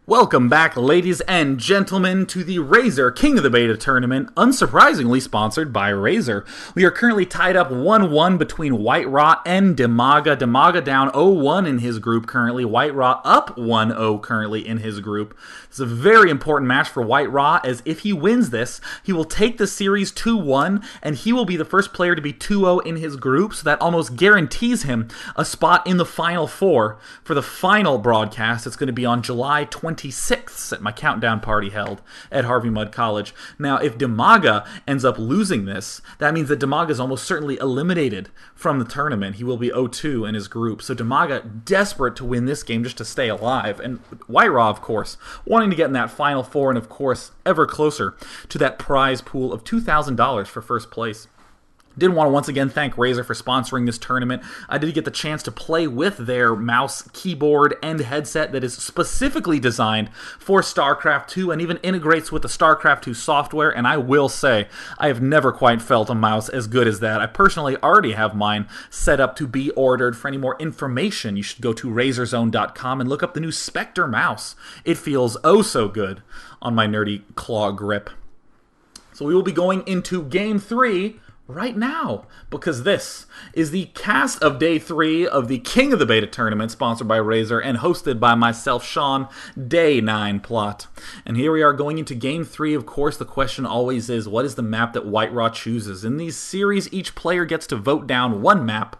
Welcome back, ladies and gentlemen, to the Razer King of the Beta tournament, unsurprisingly sponsored by Razer. We are currently tied up 1-1 between Whitera and DIMAGA. DIMAGA down 0-1 in his group currently. Whitera up 1-0 currently in his group. It's a very important match for Whitera, as if he wins this, he will take the series 2-1, and he will be the first player to be 2-0 in his group, so that almost guarantees him a spot in the Final Four for the final broadcast. It's going to be on July 26th at my countdown party held at Harvey Mudd College. Now, if DIMAGA ends up losing this, that means that DIMAGA is almost certainly eliminated from the tournament. He will be 0-2 in his group. So DIMAGA desperate to win this game just to stay alive. And Whitera, of course, wanting to get in that Final Four and, of course, ever closer to that prize pool of $2,000 for first place. Did want to once again thank Razer for sponsoring this tournament. I did get the chance to play with their mouse, keyboard, and headset that is specifically designed for Starcraft 2 and even integrates with the Starcraft 2 software, and I will say, I have never quite felt a mouse as good as that. I personally already have mine set up to be ordered. For any more information, you should go to razorzone.com and look up the new Spectre mouse. It feels oh so good on my nerdy claw grip. So we will be going into Game 3 right now, because this is the cast of Day 3 of the King of the Beta tournament, sponsored by Razer and hosted by myself, Sean, Day 9 plot. And here we are going into Game 3. Of course, the question always is, what is the map that Whitera chooses? In these series, each player gets to vote down one map,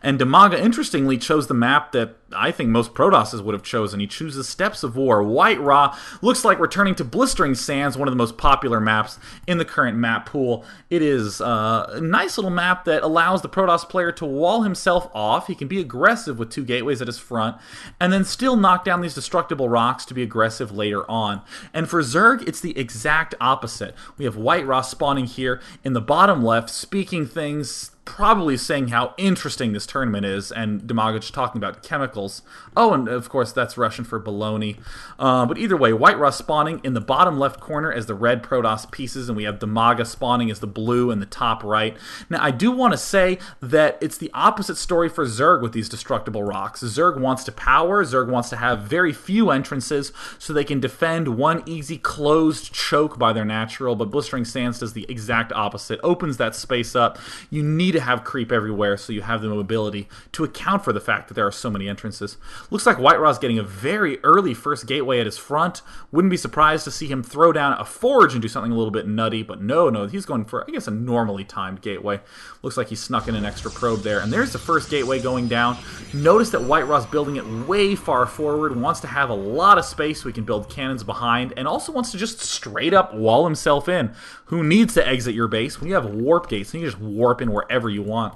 and DIMAGA, interestingly, chose the map that I think most Protosses would have chosen. He chooses Steppes of War. Whitera looks like returning to Blistering Sands, one of the most popular maps in the current map pool. It is a nice little map that allows the Protoss player to wall himself off. He can be aggressive with two gateways at his front, and then still knock down these destructible rocks to be aggressive later on. And for Zerg, it's the exact opposite. We have Whitera spawning here in the bottom left, speaking things, probably saying how interesting this tournament is, and DIMAGA just talking about chemicals. Oh, and of course that's Russian for baloney. But either way, Whitera spawning in the bottom left corner as the red Protoss pieces, and we have DIMAGA spawning as the blue in the top right. Now, I do want to say that it's the opposite story for Zerg with these destructible rocks. Zerg wants to power, Zerg wants to have very few entrances so they can defend one easy closed choke by their natural, but Blistering Sands does the exact opposite, opens that space up. You need to have creep everywhere so you have the mobility to account for the fact that there are so many entrances. Looks like Whitera's getting a very early first gateway at his front. Wouldn't be surprised to see him throw down a forge and do something a little bit nutty, but no, he's going for, I guess, a normally timed gateway. Looks like he snuck in an extra probe there, and there's the first gateway going down. Notice that Whitera's building it way far forward, wants to have a lot of space so he can build cannons behind, and also wants to just straight up wall himself in. Who needs to exit your base when you have warp gates and you just warp in wherever you want?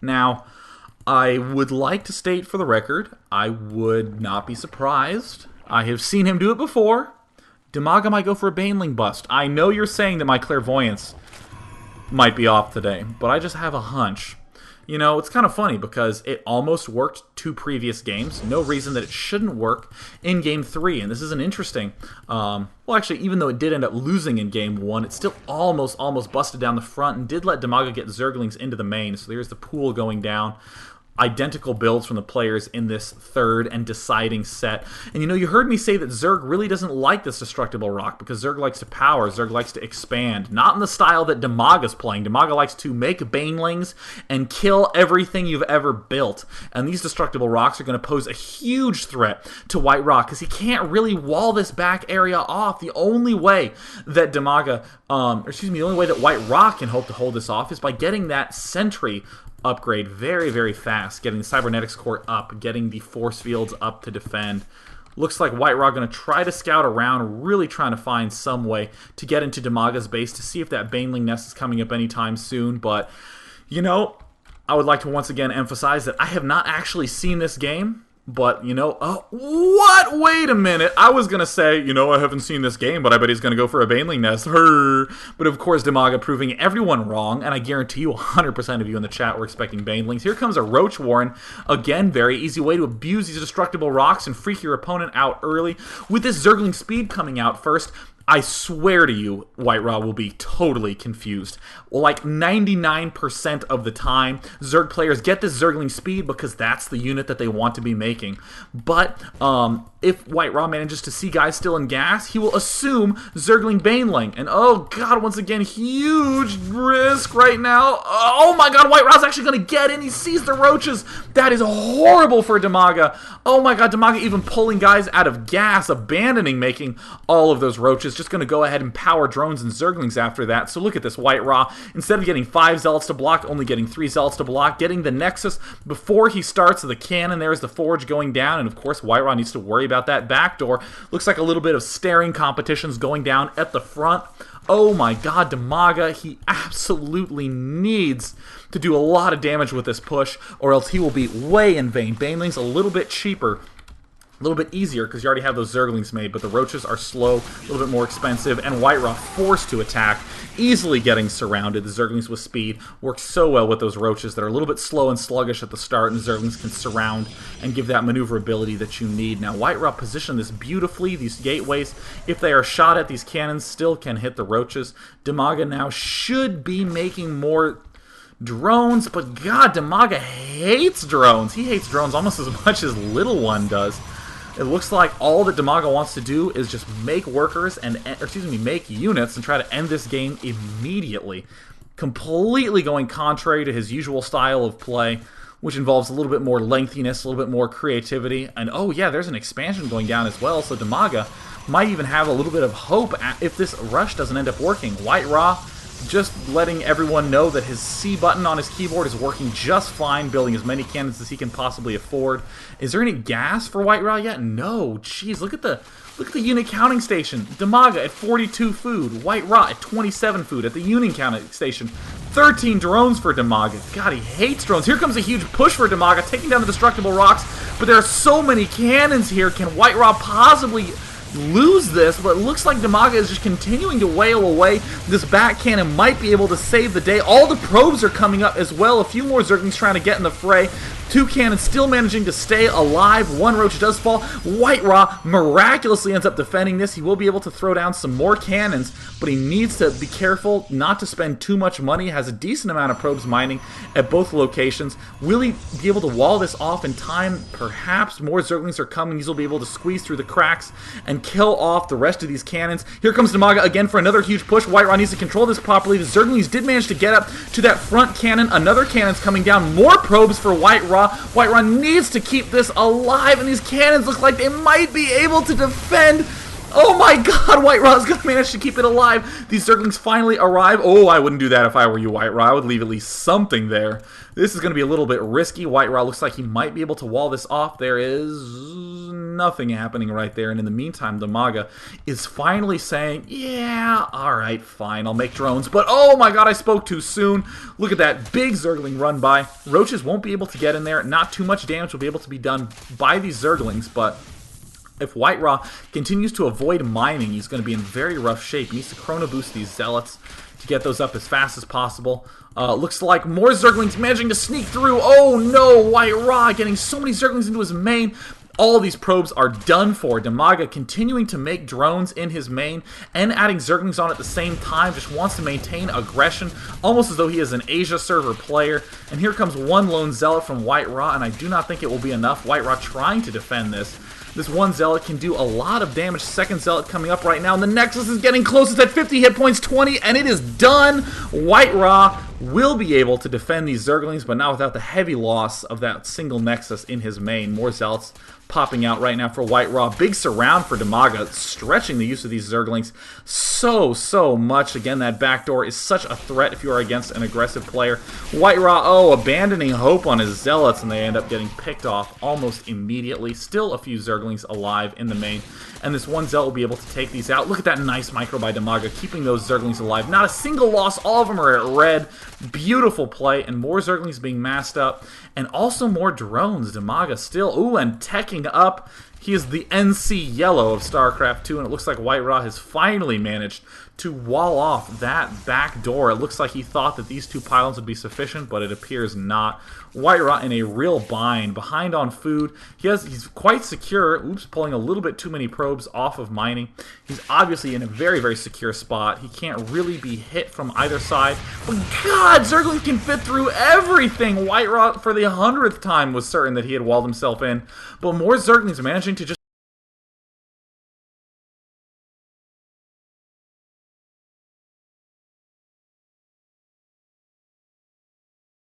Now, I would like to state for the record, I would not be surprised. I have seen him do it before. DIMAGA might go for a Baneling bust. I know you're saying that my clairvoyance might be off today, but I just have a hunch. You know, it's kind of funny because it almost worked two previous games. No reason that it shouldn't work in Game 3. And this is an interesting... well, actually, even though it did end up losing in Game 1, it still almost busted down the front and did let DIMAGA get Zerglings into the main. So there's the pool going down. Identical builds from the players in this third and deciding set. And you know, you heard me say that Zerg really doesn't like this destructible rock because Zerg likes to power, Zerg likes to expand. Not in the style that DIMAGA's playing. DIMAGA likes to make banelings and kill everything you've ever built. And these destructible rocks are going to pose a huge threat to Whitera because he can't really wall this back area off. The only way that the only way that Whitera can hope to hold this off is by getting that sentry upgrade very, very fast, getting the cybernetics core up, getting the force fields up to defend. Looks like Whitera going to try to scout around, really trying to find some way to get into DIMAGA's base to see if that Baneling nest is coming up anytime soon. But, you know, I would like to once again emphasize that I have not actually seen this game. But, you know, what? Wait a minute. I was going to say, you know, I haven't seen this game, but I bet he's going to go for a Baneling nest. But, of course, DIMAGA proving everyone wrong, and I guarantee you 100% of you in the chat were expecting Banelings. Here comes a Roach Warren. Again, very easy way to abuse these destructible rocks and freak your opponent out early. With this Zergling speed coming out first, I swear to you, Whitera will be totally confused. Like 99% of the time, Zerg players get this Zergling speed because that's the unit that they want to be making. But if Whitera manages to see guys still in gas, he will assume Zergling Baneling. And oh god, once again, huge risk right now. Oh my god, Whitera's actually going to get in. He sees the roaches. That is horrible for DIMAGA. Oh my god, DIMAGA even pulling guys out of gas, abandoning making all of those roaches. Just going to go ahead and power drones and Zerglings after that. So look at this Whitera. Instead of getting 5 Zealots to block, only getting 3 Zealots to block. Getting the Nexus before he starts the cannon. There's the Forge going down. And of course, Whitera needs to worry about that back door. Looks like a little bit of staring competitions going down at the front. Oh my god, DIMAGA, he absolutely needs to do a lot of damage with this push, or else he will be way in vain. Baneling's a little bit cheaper, a little bit easier because you already have those Zerglings made, but the roaches are slow, a little bit more expensive, and Whitera forced to attack, easily getting surrounded. The Zerglings with speed work so well with those roaches that are a little bit slow and sluggish at the start, and Zerglings can surround and give that maneuverability that you need. Now, Whitera positioned this beautifully. These gateways, if they are shot at, these cannons still can hit the roaches. DIMAGA now should be making more drones, but god, DIMAGA hates drones. He hates drones almost as much as Little One does. It looks like all that DIMAGA wants to do is just make workers and, make units and try to end this game immediately. Completely going contrary to his usual style of play, which involves a little bit more lengthiness, a little bit more creativity. And oh yeah, there's an expansion going down as well, so DIMAGA might even have a little bit of hope if this rush doesn't end up working. Whitera just letting everyone know that his C button on his keyboard is working just fine, building as many cannons as he can possibly afford. Is there any gas for Whitera yet? No. Jeez, look at the unit counting station. DIMAGA at 42 food, Whitera at 27 food at the unit counting station. 13 drones for DIMAGA. God, he hates drones. Here comes a huge push for DIMAGA, taking down the destructible rocks, but there are so many cannons here. Can Whitera possibly lose this? But it looks like DIMAGA is just continuing to wail away. This back cannon might be able to save the day. All the probes are coming up as well. A few more Zerglings trying to get in the fray. 2 cannons still managing to stay alive. 1 roach does fall. Whitera miraculously ends up defending this. He will be able to throw down some more cannons, but he needs to be careful not to spend too much money. Has a decent amount of probes mining at both locations. Will he be able to wall this off in time? Perhaps. More Zerglings are coming. These will be able to squeeze through the cracks and kill off the rest of these cannons. Here comes DIMAGA again for another huge push. Whitera needs to control this properly. The Zerglings did manage to get up to that front cannon. Another cannon's coming down. More probes for Whitera. Whitera needs to keep this alive, and these cannons look like they might be able to defend. Oh my god, Whitera is going to manage to keep it alive. These Zerglings finally arrive. Oh, I wouldn't do that if I were you, Whitera. I would leave at least something there. This is going to be a little bit risky. Whitera looks like he might be able to wall this off. There is nothing happening right there. And in the meantime, DIMAGA is finally saying, yeah, alright, fine, I'll make drones. But oh my god, I spoke too soon. Look at that big Zergling run by. Roaches won't be able to get in there. Not too much damage will be able to be done by these Zerglings, but if Whitera continues to avoid mining, he's going to be in very rough shape. He needs to chrono boost these Zealots to get those up as fast as possible. Looks like more Zerglings managing to sneak through. Oh no, Whitera getting so many Zerglings into his main. All these probes are done for. DIMAGA continuing to make drones in his main and adding Zerglings on at the same time. Just wants to maintain aggression, almost as though he is an Asia server player. And here comes 1 lone Zealot from Whitera, and I do not think it will be enough. Whitera trying to defend this. This 1 Zealot can do a lot of damage. 2nd Zealot coming up right now, and the Nexus is getting close. It's at 50 hit points, 20, and it is done. Whitera will be able to defend these Zerglings, but not without the heavy loss of that single Nexus in his main. More Zealots popping out right now for Whitera. Big surround for DIMAGA, stretching the use of these Zerglings so much. Again, that backdoor is such a threat if you are against an aggressive player. Whitera, oh, abandoning hope on his Zealots, and they end up getting picked off almost immediately. Still a few Zerglings alive in the main, and this 1 Zealot will be able to take these out. Look at that nice micro by DIMAGA, keeping those Zerglings alive. Not a single loss. All of them are at red. Beautiful play, and more Zerglings being massed up, and also more drones. DIMAGA still, ooh, and teching up. He is the NC Yellow of Starcraft 2, and it looks like Whitera has finally managed to wall off that back door. It looks like he thought that these 2 pylons would be sufficient, but it appears not. Whitera in a real bind, behind on food. He's quite secure. Oops, pulling a little bit too many probes off of mining. He's obviously in a very secure spot. He can't really be hit from either side. But God, Zerglings can fit through everything. Whitera, for the 100th time, was certain that he had walled himself in. But more Zerglings managing to just